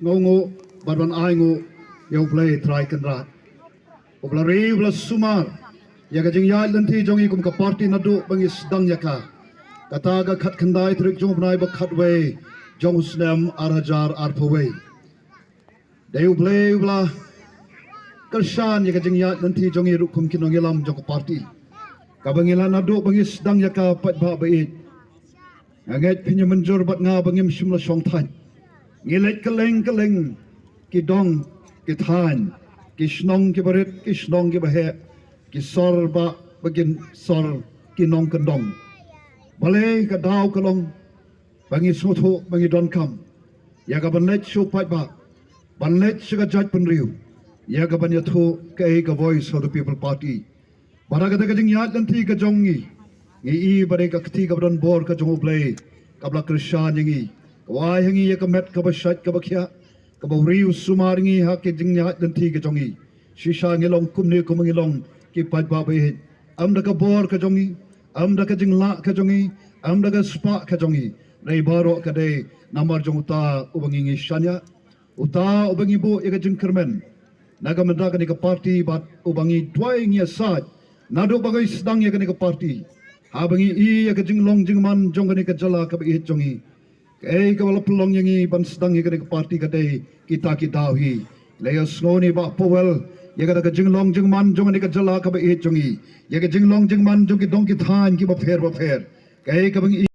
Ngongo barban aingo yau play try kendra. Obla re obla sumar ya ka jing ya lanti jongi kum ka party na do bangi sedang ya ka. Kata ga khat khandai trik jong bnai ba khat we jong snam arhajar arpaway. Deu play obla kershan ya ka jing ya lanti jongi rukum kinong ilam jong ka party. Ka bangila na do bangi sedang ya ka pat ba ba it. Anget pinya menjur bat nga bangim shimla shong than. Ngilet keleng ki dong ki than ki snong ki barit ki snong ki bahe ki sor ba bagin sor ki nong ka dong bale ka daw ka long bangi sotho bangi don kam ya ka ban let show pai ba ban let suga judge pun riu ya ka ban yatho ka e ka voice of the people party baraga ka jing yat lan thi ka jongi ngi i bare ka kthi ka don bor ka jong play kabla krishan ngi wai hangi ya ka met ka ba shat ka ba khya ka ba riu sumar ngi ha ke jing ya dan thi ka jongi shisha ngi long kum ne kum ngi long ki pat ba be am da ka bor ka jongi am da ka jing la ka jongi am da ka spa ka jongi nei baro ka de namar jong ta ubangi ngi shanya uta ubangi bo ya ka jing kermen naga menda ka ni ka party bat ubangi twai ngi asat nado bagai sedang ya ka ni ka party ha bangi i ya ka jing long jing man jong ka ni ka jala ka be jongi kalau pelong yang ini ban sedang yang kena parti kata kita dahi, laya sngoni ba powel, yang kata jenglong jengman jong ni kejala kabe jongi, yang jenglong jengman jong ki dong ki than ki ba fair, kaya kabang